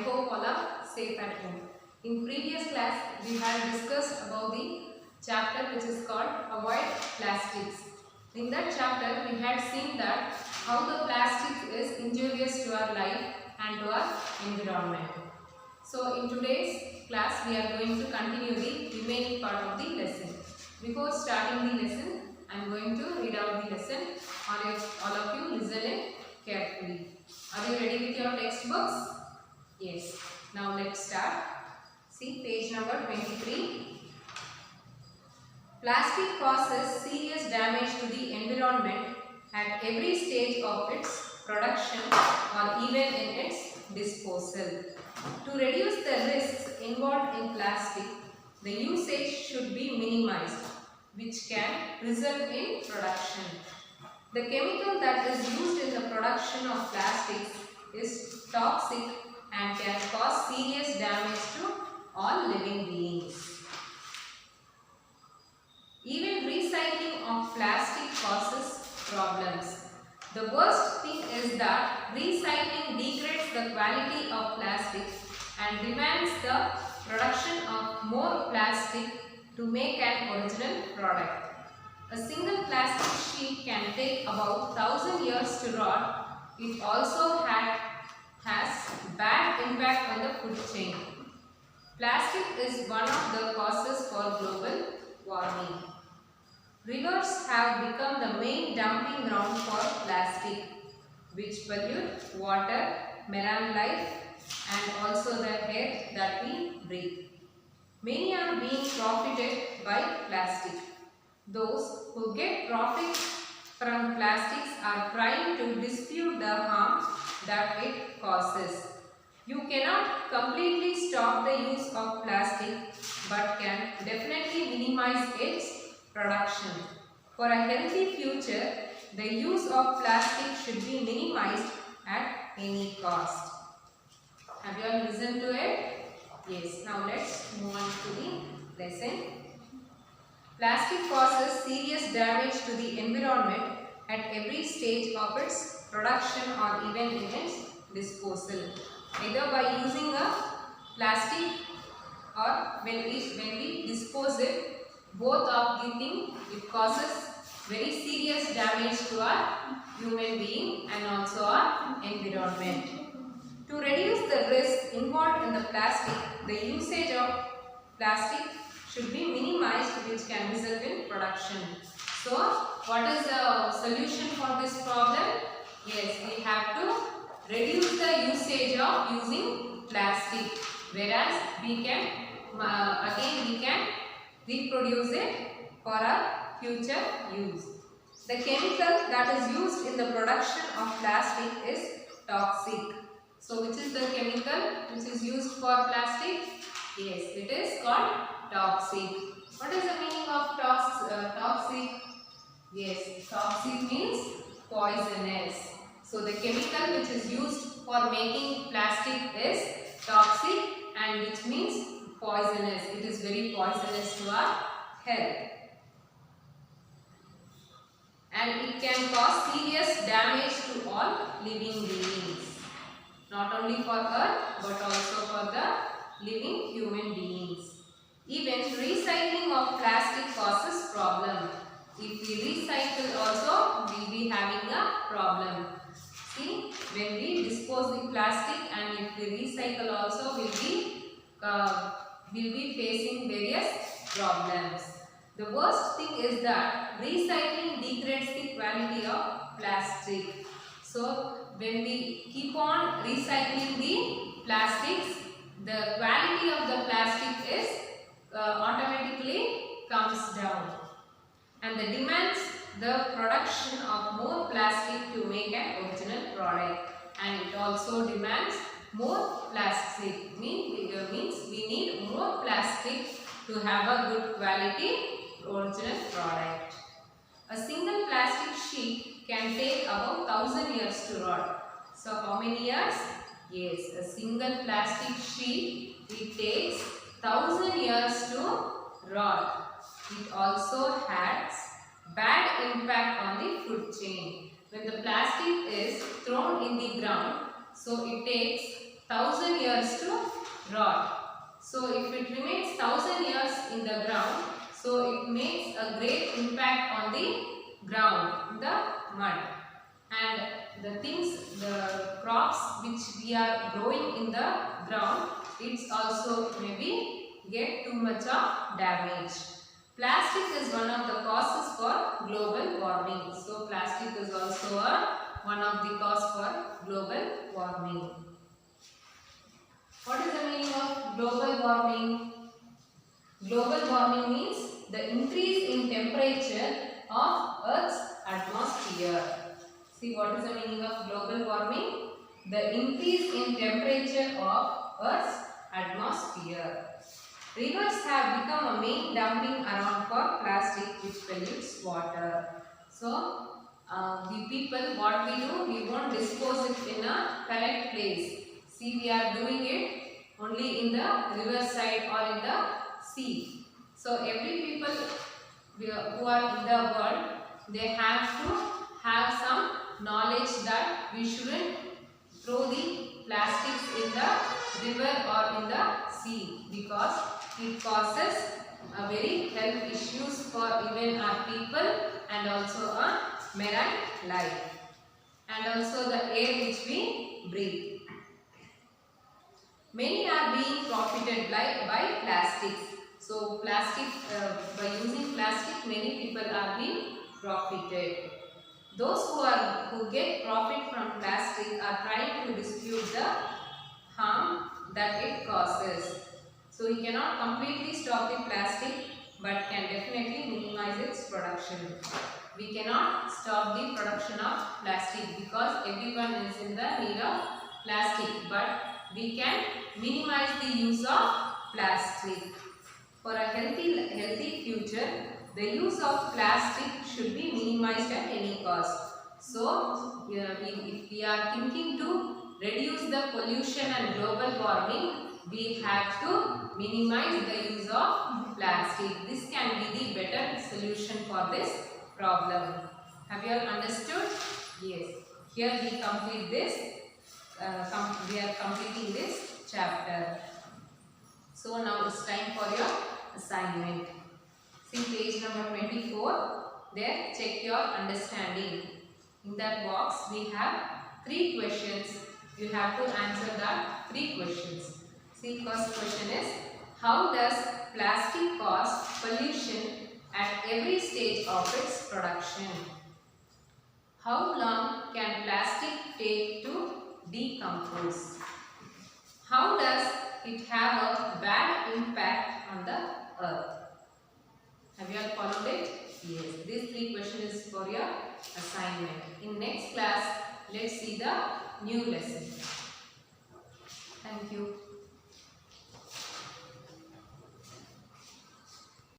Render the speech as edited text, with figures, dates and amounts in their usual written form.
hope all are safe at home. In previous class, we had discussed about the chapter which is called Avoid Plastics. In that chapter, we had seen that how the plastic is injurious to our life and to our environment. So in today's class, we are going to continue the remaining part of the lesson. Before starting the lesson, I am going to read out the lesson. All of you listen it carefully. Are you ready with your textbooks? Yes. Now let's start. See page number 23. Plastic causes serious damage to the environment at every stage of its production or even in its disposal. To reduce the risks involved in plastic, the usage should be minimized, which can result in production. The chemical that is used in the production of plastics is toxic and can cause serious damage to all living beings. Even recycling of plastic causes problems. The worst thing is that recycling degrades the quality of plastic and demands the production of more plastic to make an original product. A single plastic sheet can take about 1000 years to rot. It also has bad impact on the food chain. Plastic is one of the causes for global warming. Rivers have become the main dumping ground for plastic, which pollute water, marine life, and also the air that we breathe. Many are being profited by plastic. Those who get profit from plastics are trying to dispute the harm that it causes. You cannot completely stop the use of plastic, but can definitely minimize its production. For a healthy future, the use of plastic should be minimized at any cost. Have you all listened to it? Yes. Now let's move on to the lesson. Plastic causes serious damage to the environment at every stage of its production or even in its disposal. Either by using a plastic or when we dispose it, both of the things, it causes very serious damage to our human being and also our environment. To reduce the risk involved in the plastic, the usage of plastic should be minimized, which can result in production. So, what is the solution for this problem? Yes, we have to reduce the usage of using plastic, whereas we can reproduce it for our future use. The chemical that is used in the production of plastic is toxic. So, which is the chemical which is used for plastic? Yes, it is called toxic. What is the meaning of toxic? Yes, toxic means poisonous. So, the chemical which is used for making plastic is toxic, and which means poisonous. It is very poisonous to our health. And it can cause serious damage to all living beings. Not only for Earth, but also for the living human beings. Even recycling of plastic causes problem. If we recycle also, we will be having a problem. See, when we dispose the plastic and if we recycle also, we will be facing various problems. The worst thing is that recycling degrades the quality of plastic. So, when we keep on recycling the plastics, the quality of the plastic is automatically comes down, and the demands the production of more plastic to make an original product, and it also demands more plastic. Means we need more plastic to have a good quality original product. A single plastic sheet can take about 1000 years to rot. So how many years? Yes, a single plastic sheet, it takes 1000 years to rot. It also has bad impact on the food chain. When the plastic is thrown in the ground, so it takes 1000 years to rot. So if it remains 1000 years in the ground, so it makes a great impact on the ground, the mud, and the things, the crops which we are growing in the ground, it's also maybe get too much of damage. Plastic is one of the causes for global warming. So plastic is also one of the cause for global warming. What is the meaning of global warming? Global warming means the increase in temperature of Earth's atmosphere. See, what is the meaning of global warming? The increase in temperature of Earth's atmosphere. Rivers have become a main dumping ground for plastic which pollutes water. So, the people, what we do, we won't dispose it in a correct place. See, we are doing it only in the river side or in the sea. So, every people who are in the world, they have to have some knowledge that we shouldn't throw the plastics in the river or in the sea, because it causes a very health issues for even our people and also our marine life and also the air which we breathe. Many are being profited by plastics. So plastic, by using plastic, many people are being profited. Those who get profit from plastic are trying to dispute the harm that it causes. So we cannot completely stop the plastic, but can definitely minimize its production. We cannot stop the production of plastic because everyone is in the need of plastic, but we can minimize the use of plastic. For a healthy future, the use of plastic should be minimized at any cost. So, if we are thinking to reduce the pollution and global warming, we have to minimize the use of plastic. This can be the better solution for this problem. Have you all understood? Yes. Here we complete this. We are completing this chapter. So now it's time for your assignment. See page number 24. There, check your understanding. In that box, we have 3 questions. You have to answer the 3 questions. See, first question is, how does plastic cause pollution at every stage of its production? How long can plastic take to decompose? How does it have a bad impact on the earth? Have you all followed it? Yes. These 3 questions is for your assignment. In next class, let's see the new lesson.